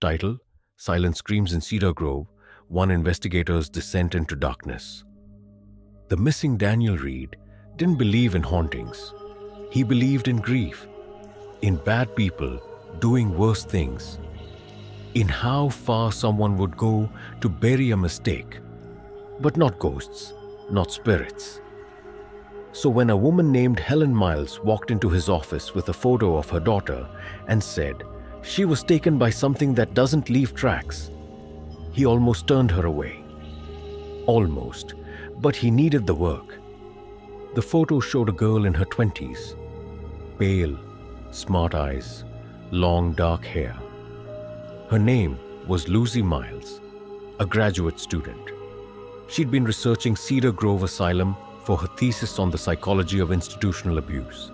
Title: Silent Screams in Cedar Grove, One Investigator's Descent into Darkness. The missing Daniel Reed didn't believe in hauntings. He believed in grief, in bad people doing worse things, in how far someone would go to bury a mistake, but not ghosts, not spirits. So when a woman named Helen Miles walked into his office with a photo of her daughter and said she was taken by something that doesn't leave tracks, he almost turned her away. Almost, but he needed the work. The photo showed a girl in her 20s, pale, smart eyes, long dark hair. Her name was Lucy Miles, a graduate student. She'd been researching Cedar Grove Asylum for her thesis on the psychology of institutional abuse.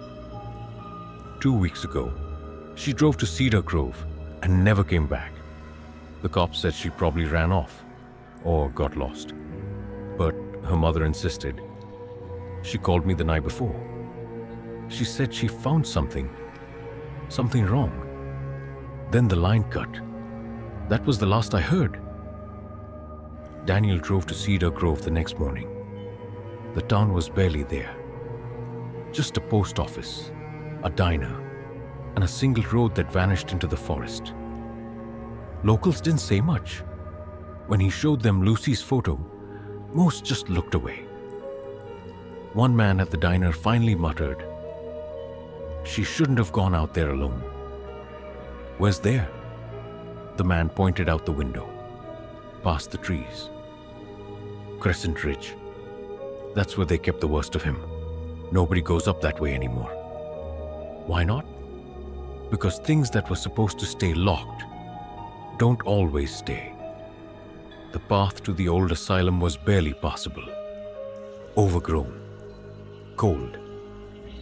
2 weeks ago, she drove to Cedar Grove and never came back. The cops said she probably ran off or got lost. But her mother insisted. She called me the night before. She said she found something wrong. Then the line cut. That was the last I heard. Daniel drove to Cedar Grove the next morning. The town was barely there. Just a post office, a diner, and a single road that vanished into the forest. Locals didn't say much. When he showed them Lucy's photo, most just looked away. One man at the diner finally muttered, "She shouldn't have gone out there alone." "Where's there?" The man pointed out the window, past the trees. "Crescent Ridge. That's where they kept the worst of him. Nobody goes up that way anymore." Why not? Because things that were supposed to stay locked don't always stay. The path to the old asylum was barely passable. Overgrown. Cold.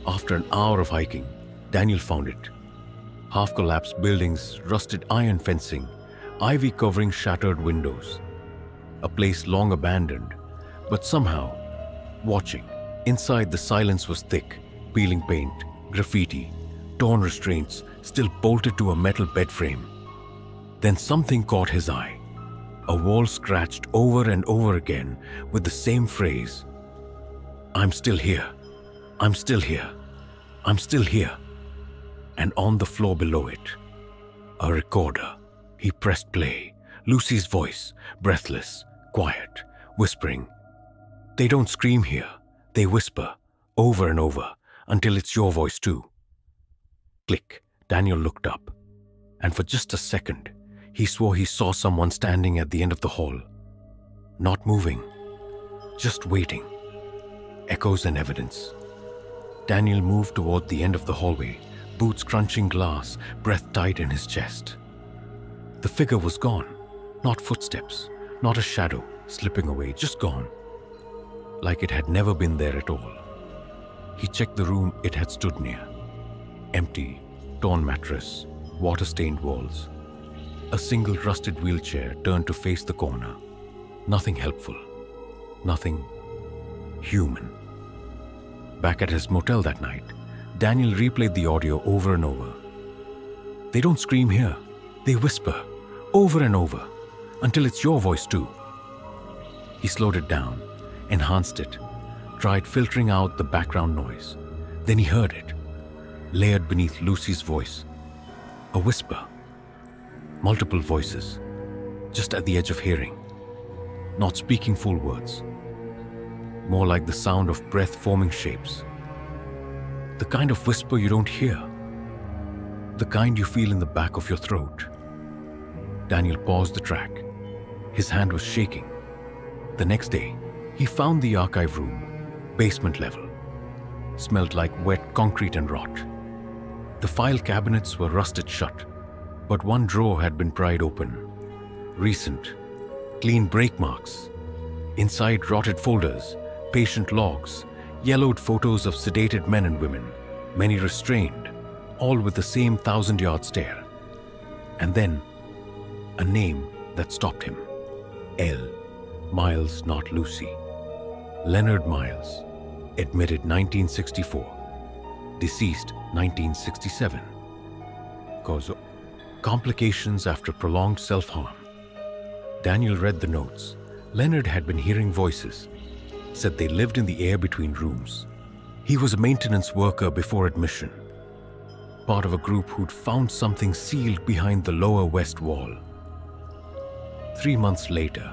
After an hour of hiking, Daniel found it. Half-collapsed buildings, rusted iron fencing, ivy covering shattered windows. A place long abandoned, but somehow, watching. Inside, the silence was thick, peeling paint, graffiti, torn restraints still bolted to a metal bed frame. Then something caught his eye. A wall scratched over and over again with the same phrase, "I'm still here. I'm still here. I'm still here." And on the floor below it, a recorder. He pressed play. Lucy's voice, breathless, quiet, whispering. "They don't scream here. They whisper, over and over, until it's your voice too." Click. Daniel looked up, and for just a second, he swore he saw someone standing at the end of the hall. Not moving, just waiting. Echoes and evidence. Daniel moved toward the end of the hallway, boots crunching glass, breath tight in his chest. The figure was gone. Not footsteps, not a shadow slipping away, just gone. Like it had never been there at all. He checked the room it had stood near. Empty, torn mattress, water-stained walls. A single rusted wheelchair turned to face the corner. Nothing helpful. Nothing human. Back at his motel that night, Daniel replayed the audio over and over. "They don't scream here. They whisper, over and over, until it's your voice too." He slowed it down, enhanced it, tried filtering out the background noise. Then he heard it, layered beneath Lucy's voice. A whisper. Multiple voices, just at the edge of hearing. Not speaking full words. More like the sound of breath forming shapes. The kind of whisper you don't hear. The kind you feel in the back of your throat. Daniel paused the track. His hand was shaking. The next day, he found the archive room, basement level. Smelled like wet concrete and rot. The file cabinets were rusted shut, but one drawer had been pried open. Recent, clean break marks. Inside, rotted folders, patient logs, yellowed photos of sedated men and women, many restrained, all with the same 1,000-yard stare. And then, a name that stopped him. L. Miles, not Lucy. Leonard Miles, admitted 1964, deceased 1967. Complications after prolonged self-harm. Daniel read the notes. Leonard had been hearing voices. Said they lived in the air between rooms. He was a maintenance worker before admission. Part of a group who'd found something sealed behind the lower west wall. 3 months later,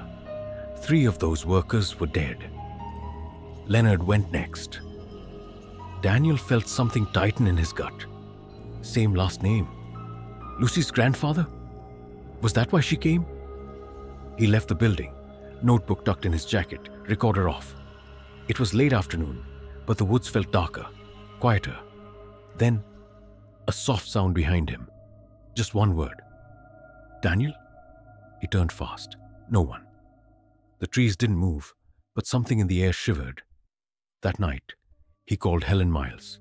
3 of those workers were dead. Leonard went next. Daniel felt something tighten in his gut. Same last name. Lucy's grandfather? Was that why she came? He left the building, notebook tucked in his jacket, recorder off. It was late afternoon, but the woods felt darker, quieter. Then, a soft sound behind him. Just one word. Daniel? He turned fast. No one. The trees didn't move, but something in the air shivered. That night, he called Helen Miles.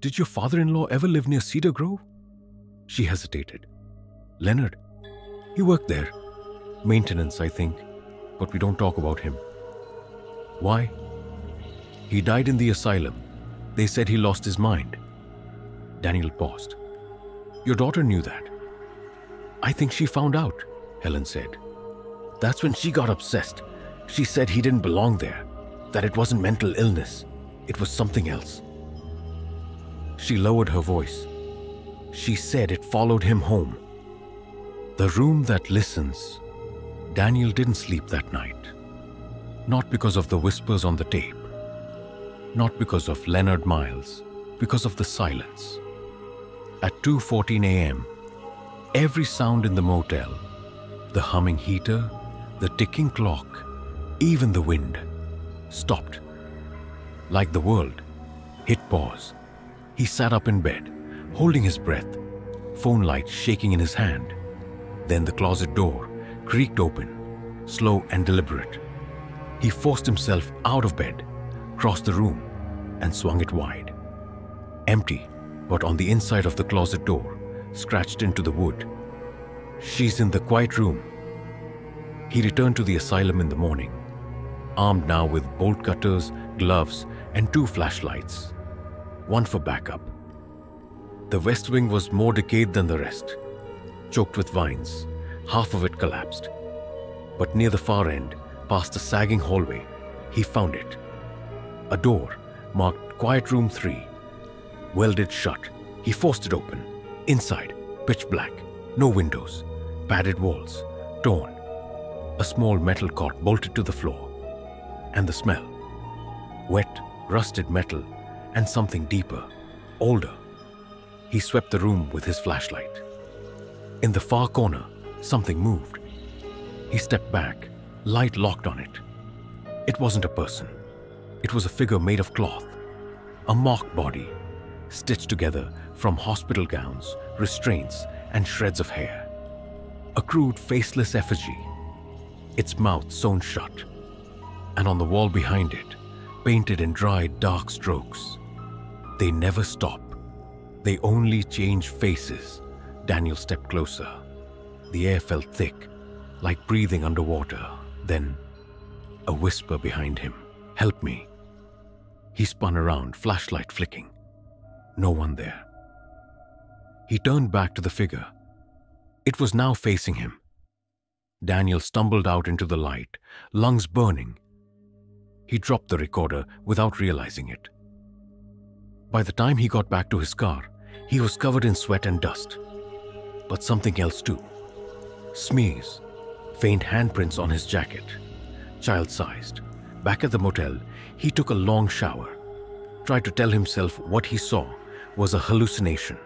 Did your father-in-law ever live near Cedar Grove? She hesitated. Leonard? He worked there. Maintenance, I think, but we don't talk about him. Why? He died in the asylum. They said he lost his mind. Daniel paused. Your daughter knew that. I think she found out, Helen said. That's when she got obsessed. She said he didn't belong there, that it wasn't mental illness. It was something else. She lowered her voice. She said it followed him home. The room that listens. Daniel didn't sleep that night. Not because of the whispers on the tape. Not because of Leonard Miles. Because of the silence. At 2:14 a.m., every sound in the motel, the humming heater, the ticking clock, even the wind, stopped. Like the world, hit pause. He sat up in bed, holding his breath, phone light shaking in his hand. Then the closet door creaked open, slow and deliberate. He forced himself out of bed, crossed the room, and swung it wide. Empty, but on the inside of the closet door, scratched into the wood. She's in the quiet room. He returned to the asylum in the morning, armed now with bolt cutters, gloves, and 2 flashlights, one for backup. The west wing was more decayed than the rest, choked with vines, half of it collapsed. But near the far end, past the sagging hallway, he found it. A door marked Quiet Room 3. Welded shut. He forced it open. Inside, pitch black, no windows, padded walls, torn. A small metal cot bolted to the floor. And the smell. Wet, rusted metal, and something deeper, older. He swept the room with his flashlight. In the far corner, something moved. He stepped back, light locked on it. It wasn't a person. It was a figure made of cloth. A mock body, stitched together from hospital gowns, restraints, and shreds of hair. A crude, faceless effigy, its mouth sewn shut. And on the wall behind it, painted in dry, dark strokes. They never stop. They only change faces. Daniel stepped closer. The air felt thick, like breathing underwater. Then, a whisper behind him. Help me. He spun around, flashlight flicking. No one there. He turned back to the figure. It was now facing him. Daniel stumbled out into the light, lungs burning. He dropped the recorder without realizing it. By the time he got back to his car, he was covered in sweat and dust. But something else too. Smears, faint handprints on his jacket, child-sized. Back at the motel, he took a long shower, tried to tell himself what he saw was a hallucination,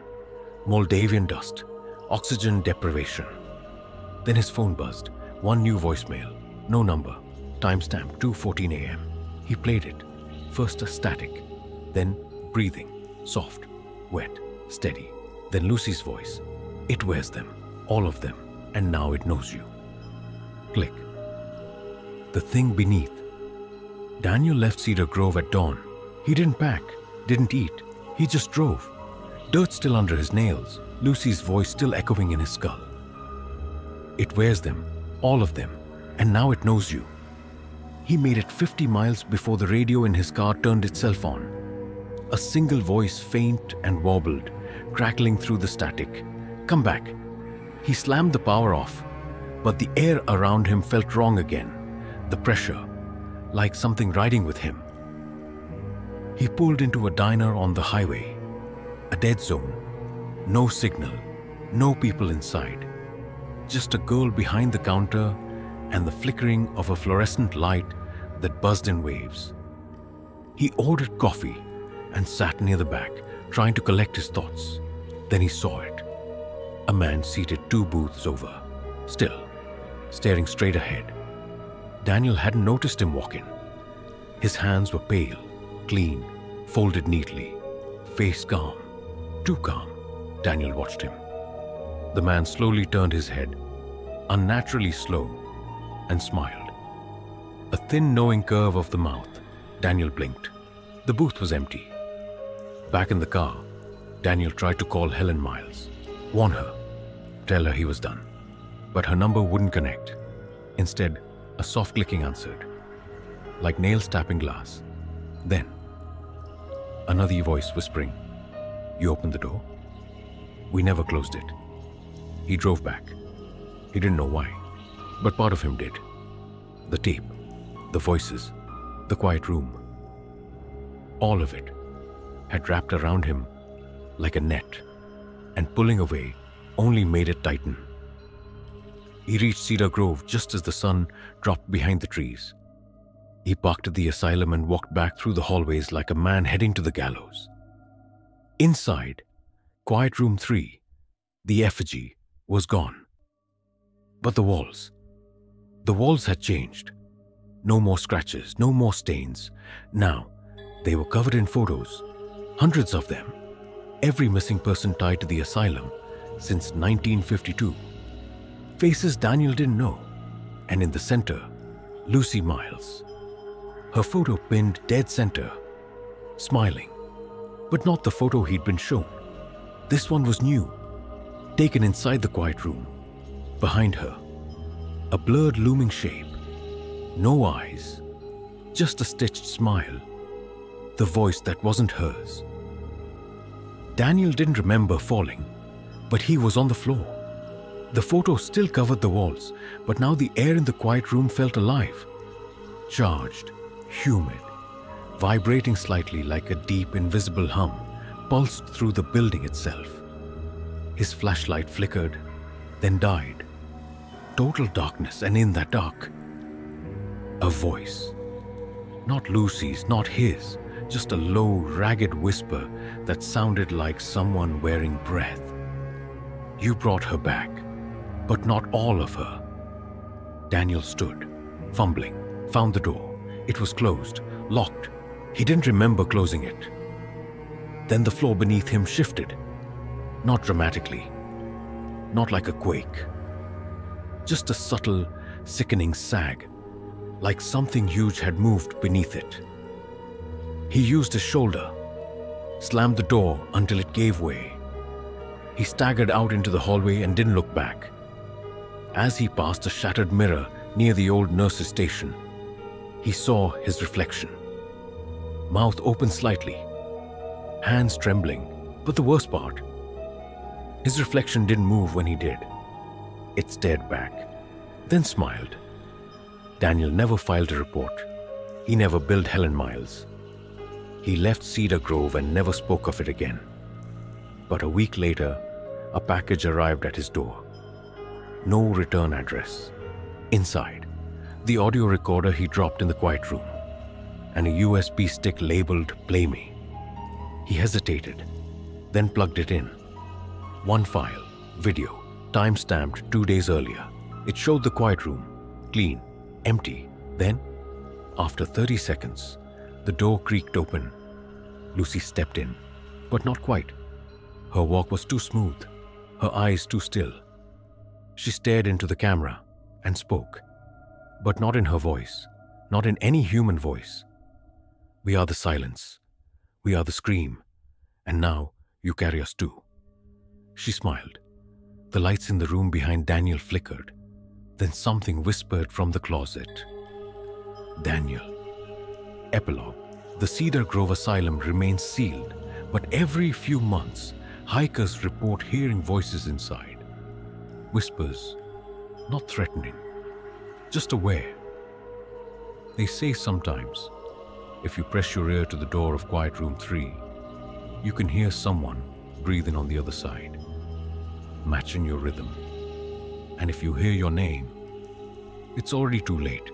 Moldavian dust, oxygen deprivation. Then his phone buzzed, one new voicemail, no number, timestamp 2:14 a.m. He played it, first a static, then breathing, soft, wet, steady. Then Lucy's voice. It wears them, all of them, and now it knows you. Click. The thing beneath. Daniel left Cedar Grove at dawn. He didn't pack, didn't eat. He just drove. Dirt still under his nails, Lucy's voice still echoing in his skull. It wears them, all of them, and now it knows you. He made it 50 miles before the radio in his car turned itself on. A single voice, faint and warbled, crackling through the static. Come back. He slammed the power off, but the air around him felt wrong again. The pressure, like something riding with him. He pulled into a diner on the highway. A dead zone. No signal. No people inside. Just a girl behind the counter and the flickering of a fluorescent light that buzzed in waves. He ordered coffee and sat near the back, trying to collect his thoughts. Then he saw it. A man seated 2 booths over, still, staring straight ahead. Daniel hadn't noticed him walk in. His hands were pale, clean, folded neatly, face calm. Too calm. Daniel watched him. The man slowly turned his head, unnaturally slow, and smiled. A thin, knowing curve of the mouth. Daniel blinked. The booth was empty. Back in the car, Daniel tried to call Helen Miles, warn her, tell her he was done. But her number wouldn't connect. Instead, a soft clicking answered, like nails tapping glass. Then, another voice whispering, "You opened the door?" "We never closed it." He drove back. He didn't know why, but part of him did. The tape, the voices, the quiet room. All of it had wrapped around him like a net, and pulling away only made it tighten. He reached Cedar Grove just as the sun dropped behind the trees. He parked at the asylum and walked back through the hallways like a man heading to the gallows. Inside, Quiet Room 3, the effigy, was gone. But the walls had changed. No more scratches, no more stains. Now, they were covered in photos, hundreds of them. Every missing person tied to the asylum since 1952. Faces Daniel didn't know. And in the center, Lucy Miles. Her photo pinned dead center, smiling. But not the photo he'd been shown. This one was new, taken inside the quiet room. Behind her, a blurred looming shape. No eyes, just a stitched smile. The voice that wasn't hers. Daniel didn't remember falling, but he was on the floor. The photo still covered the walls, but now the air in the quiet room felt alive. Charged, humid, vibrating slightly like a deep, invisible hum, pulsed through the building itself. His flashlight flickered, then died. Total darkness, and in that dark, a voice. Not Lucy's, not his, just a low, ragged whisper that sounded like someone wearing breath. "You brought her back, but not all of her." Daniel stood, fumbling, found the door. It was closed, locked. He didn't remember closing it. Then the floor beneath him shifted. Not dramatically, not like a quake. Just a subtle, sickening sag, like something huge had moved beneath it. He used his shoulder, slammed the door until it gave way. He staggered out into the hallway and didn't look back. As he passed a shattered mirror near the old nurse's station, he saw his reflection. Mouth open slightly, hands trembling, but the worst part, his reflection didn't move when he did. It stared back, then smiled. Daniel never filed a report. He never billed Helen Miles. He left Cedar Grove and never spoke of it again. But a week later, a package arrived at his door. No return address. Inside, the audio recorder he dropped in the quiet room, and a USB stick labeled "Play Me." He hesitated, then plugged it in. One file, video, time-stamped 2 days earlier. It showed the quiet room, clean, empty. Then, after 30 seconds, the door creaked open. Lucy stepped in, but not quite. Her walk was too smooth, her eyes too still. She stared into the camera and spoke, but not in her voice, not in any human voice. "We are the silence. We are the scream. And now you carry us too." She smiled. The lights in the room behind Daniel flickered. Then something whispered from the closet. "Daniel." Epilogue. The Cedar Grove Asylum remains sealed, but every few months, hikers report hearing voices inside. Whispers, not threatening, just aware. They say sometimes, if you press your ear to the door of Quiet Room 3, you can hear someone breathing on the other side, matching your rhythm. And if you hear your name, it's already too late.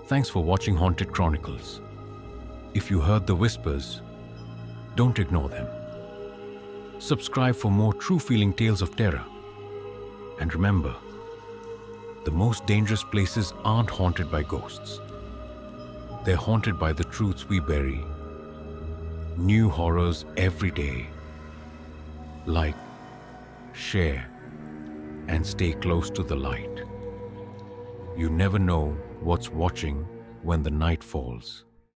Thanks for watching Haunted Chronicles. If you heard the whispers, don't ignore them. Subscribe for more true-feeling tales of terror. And remember, the most dangerous places aren't haunted by ghosts. They're haunted by the truths we bury. New horrors every day. Like, share, and stay close to the light. You never know what's watching when the night falls.